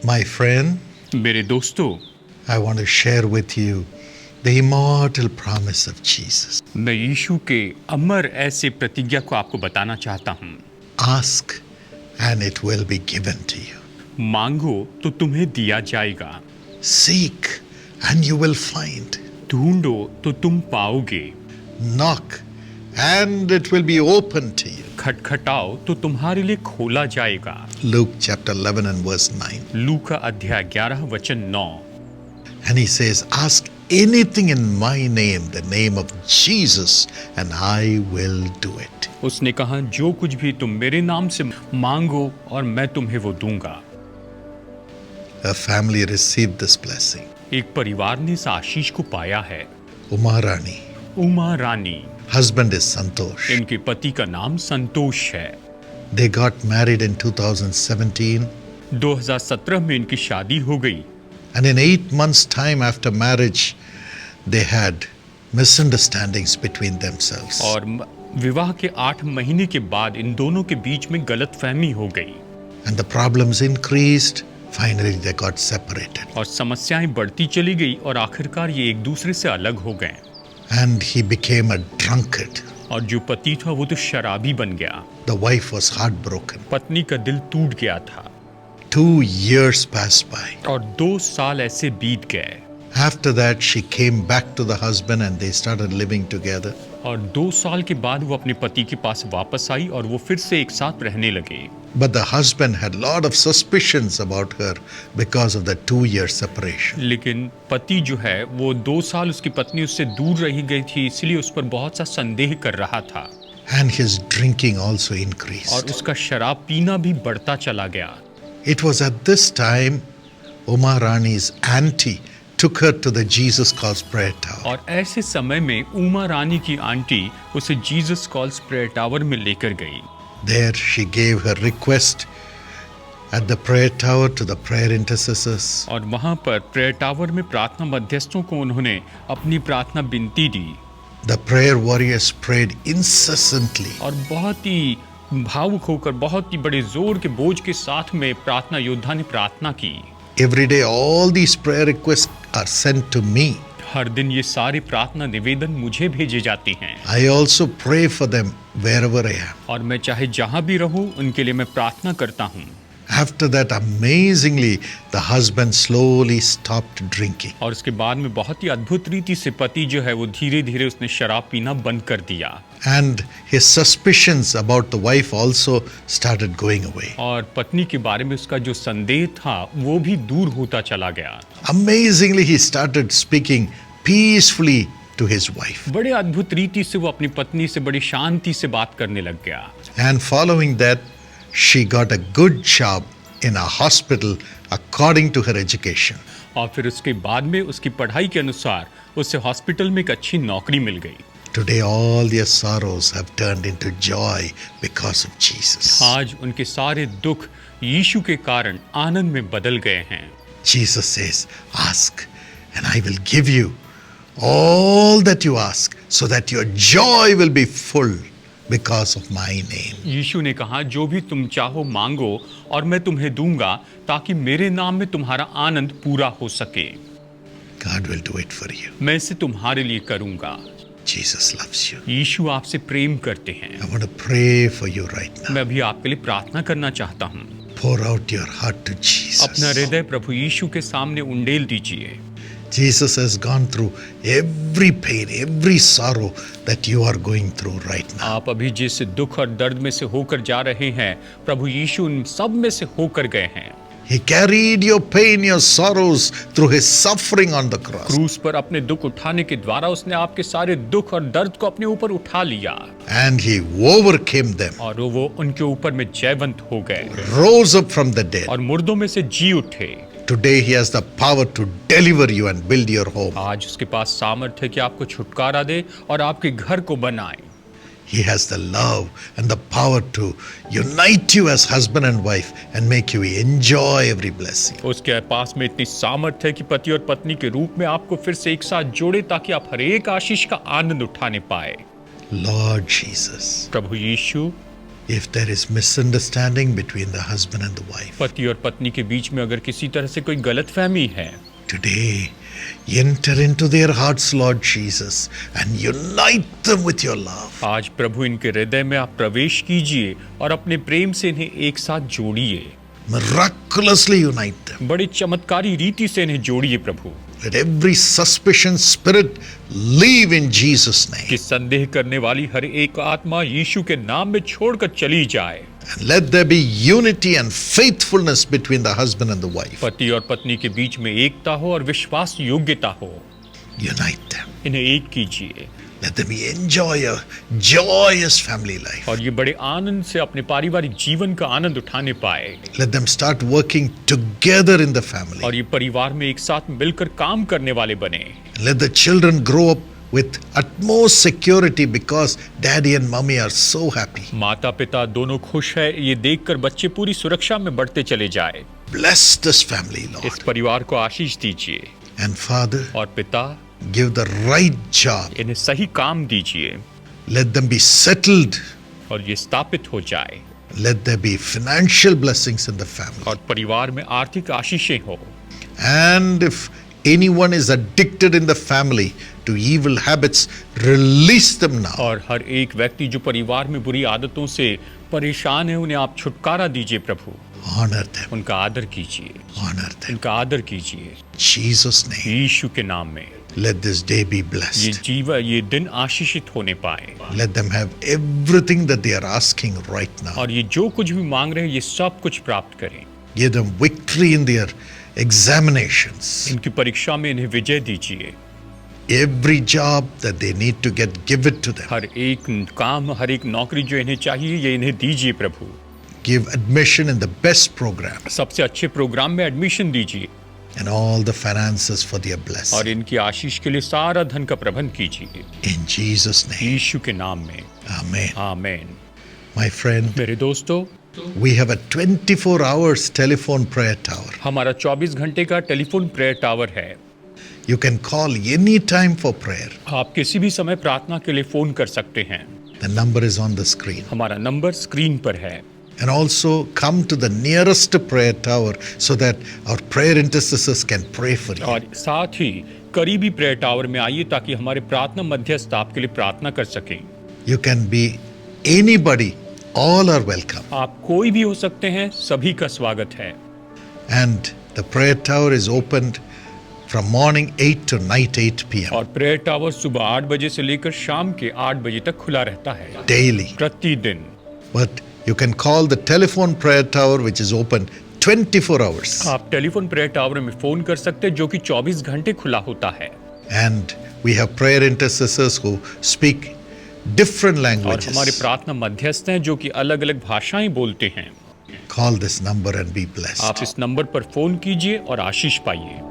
My friend, मेरे दोस्तों, I want to share with you the immortal promise of Jesus. मैं यीशु के अमर ऐसे प्रतिज्ञा को आपको बताना चाहता हूँ। Ask and it will be given to you. मांगो तो तुम्हें दिया जाएगा, Seek and you will find. ढूंढो तो तुम पाओगे, Knock and it will be open to you. खटखटाओ तो तुम्हारे लिए खोला जाएगा। Luke chapter 11 and verse 9. लूका अध्याय 11 वचन 9। And he says, Ask anything in my name, the name of Jesus, and I will do it. उसने कहा, जो कुछ भी तुम मेरे नाम से मांगो और मैं तुम्हें वो दूंगा। A family received this blessing. एक परिवार ने इस आशीष को पाया है। Umarani. Uma Rani, Husband is Santosh. इनके पति का नाम संतोष है। They got married in 2017. 2017 में इनकी शादी हो गई And in 8 months' time after marriage, they had misunderstandings between themselves. और विवाह के 8 महीने के बाद इन दोनों के बीच में गलतफहमी हो गई And the problems increased. Finally, they got separated. और समस्याएं बढ़ती चली गई और आखिरकार ये एक दूसरे से अलग हो गए। And he became a drunkard. और जो पति था वो तो शराबी बन गया। The wife was heartbroken. पत्नी का दिल टूट गया था 2 years passed by. और 2 साल ऐसे बीत गए After that, she came back to the husband and they started living together. और 2 साल के बाद वो अपने पति के पास वापस आई और वो फिर से एक साथ रहने लगे। But the husband had a lot of suspicions about her because of the 2-year separation. लेकिन पति जो है वो 2 साल उसकी पत्नी उससे दूर रही गई थी, इसलिए उस पर बहुत सा संदेह कर रहा था And his drinking also increased. और उसका शराब पीना भी बढ़ता चला गया। It was at this time Uma Rani's auntie took her to the Jesus Calls prayer tower. और ऐसे समय में उमा रानी की आंटी उसे जीसस कॉल्स प्रेयर टावर में लेकर गई। There she gave her request at the prayer tower to the prayer intercessors. और वहां पर प्रेयर टावर में प्रार्थना मध्यस्थों को उन्होंने अपनी प्रार्थना विनती दी The prayer warriors prayed incessantly. और बहुत ही भावुक होकर बहुत ही बड़े जोर के बोझ के साथ में प्रार्थना योद्धा ने प्रार्थना की। Every day all these prayer requests are sent to me. हर दिन ये सारे प्रार्थना निवेदन मुझे भेजे जाते हैं I also pray for them wherever I am. और मैं चाहे जहां भी रहूं उनके लिए मैं प्रार्थना करता हूं। After that, amazingly, the husband slowly stopped drinking. और उसके बाद में बहुत ही अद्भुत रीति से पति जो है वो धीरे धीरे उसने शराब पीना बंद कर दिया And his suspicions about the wife also started going away. और पत्नी के बारे में उसका जो संदेह था वो भी दूर होता चला गया। Amazingly, he started speaking peacefully to his wife. बड़े अद्भुत रीति से वो अपनी पत्नी से बड़ी शांति से बात करने लग गया And following that, she got a good job in a hospital according to her education. और फिर उसके बाद में उसकी पढ़ाई के अनुसार उसे हॉस्पिटल में एक अच्छी नौकरी मिल गई। Today, all their sorrows have turned into joy because of Jesus. आज उनके सारे दुख यीशु के कारण आनंद में बदल गए हैं। Jesus says, Ask, and I will give you all that you ask, so that your joy will be full because of my name. यीशु ने कहा, जो भी तुम चाहो मांगो और मैं तुम्हें दूंगा, ताकि मेरे नाम में तुम्हारा आनंद पूरा हो सके। God will do it for you. मैं इसे तुम्हारे लिए करूंगा। Jesus loves you. यीशु आपसे प्रेम करते हैं। I want to pray for you right now. मैं अभी आपके लिए प्रार्थना करना चाहता हूँ। Pour out your heart to Jesus. अपना हृदय प्रभु यीशु के सामने उंडेल दीजिए। Jesus has gone through every pain, every sorrow that you are going through right now. आप अभी जिस दुख और दर्द में से होकर जा रहे हैं, प्रभु यीशु उन सब में से होकर गए हैं। He carried your pain, your sorrows through his suffering on the cross. क्रूस पर अपने दुख उठाने के द्वारा उसने आपके सारे दुख और दर्द को अपने ऊपर उठा लिया And he overcame them, और वो उनके ऊपर में जयवंत हो गए rose up from the dead. और मुर्दों में से जी उठे। Today he has the power to deliver you and build your home. आज उसके पास सामर्थ्य है कि आपको छुटकारा दे और आपके घर को बनाए। He has the love and the power to unite you as husband and wife and make you enjoy every blessing. उसके पास में इतनी सामर्थ्य है कि पति और पत्नी के रूप में आपको फिर से एक साथ जोड़े, ताकि आप हर एक आशीष का आनंद उठाने पाए। Lord Jesus, Prabhu Yeshu, If there is misunderstanding between the husband and the wife, पति और पत्नी के बीच में अगर किसी तरह से कोई गलतफहमी है, today enter into their hearts, Lord Jesus, and unite them with your love. आज प्रभु इनके हृदय में आप प्रवेश कीजिए और अपने प्रेम से इन्हें एक साथ जोड़िए। Miraculously unite them. बड़ी चमत्कारी रीति से इन्हें जोड़िए प्रभु। Let every suspicion spirit leave in Jesus' name. कि संदेह करने वाली हर एक आत्मा यीशु के नाम में छोड़कर चली जाए। And let there be unity and faithfulness between the husband and the wife. पति और पत्नी के बीच में एकता हो और विश्वास योग्यता हो। Unite them. इन्हें एक कीजिए Let them enjoy a joyous family life. और ये बड़े आनंद से अपने पारिवारिक जीवन का आनंद उठाने पाए। Let them start working together in the family. और ये परिवार में एक साथ मिलकर काम करने वाले बने। Let the children grow up with utmost security because daddy and mommy are so happy. माता पिता दोनों खुश है, ये देखकर बच्चे पूरी सुरक्षा में बढ़ते चले जाए। Bless this family, इस Lord. परिवार को आशीष दीजिए And Father, और पिता give the right job. इन्हें सही काम दीजिए Let them be settled. और ये स्थापित हो जाए Let there be financial blessings in the family. और परिवार में आर्थिक आशीषें हो। And if anyone is addicted in the family to evil habits, release them now. और हर एक व्यक्ति जो परिवार में बुरी आदतों से परेशान है, उन्हें आप छुटकारा दीजिए प्रभु। Honor them. उनका आदर कीजिए, Honor them. उनका आदर कीजिए Jesus' name. यीशु के नाम में। Let this day be ये blessed. ये दिन आशीषित होने पाए Let them have everything that they are asking right now. और ये जो कुछ भी मांग रहे हैं ये सब कुछ प्राप्त करें। Give them victory in their examinations. इनकी परीक्षा में इन्हें विजय दीजिए। Every job that they need to get, give it to them. हर एक काम, हर एक नौकरी जो इन्हें चाहिए ये इन्हें दीजिए प्रभु। Give admission in the best program सबसे अच्छे प्रोग्राम में एडमिशन दीजिए and all the finances for their blessing. और इनकी आशीष के लिए सारा धन का प्रबंध कीजिए In Jesus' name. यीशु के नाम में। Amen. आमेन। My friend, मेरे दोस्तों, we have a 24 hours telephone prayer tower. हमारा 24 घंटे का टेलीफोन प्रेयर टावर है। You can call any time for prayer. आप किसी भी समय प्रार्थना के लिए फोन कर सकते हैं। The number is on the screen. हमारा नंबर स्क्रीन पर है। And also come to the nearest prayer tower so that our prayer intercessors can pray for you. और साथ ही करीबी प्रेयर टावर में आइए ताकि हमारे प्रार्थना मध्यस्थ आपके लिए प्रार्थना कर सकें। You can be anybody, all are welcome. आप कोई भी हो सकते हैं, सभी का स्वागत है। And the prayer tower is opened from morning 8 to night 8 p.m. और प्रेयर टावर सुबह 8 बजे से लेकर शाम के 8 बजे तक खुला रहता है daily. प्रतिदिन। But you can call the telephone prayer tower which is open 24 hours. आप टेलीफोन प्रेयर टावर में फोन कर सकते हैं जो कि 24 घंटे खुला होता है। And we have prayer intercessors who speak different और हमारे languages. प्रार्थना मध्यस्थ हैं जो कि अलग अलग भाषाएं बोलते हैं। Call this number and be blessed. आप इस नंबर पर फोन कीजिए और आशीष पाइए।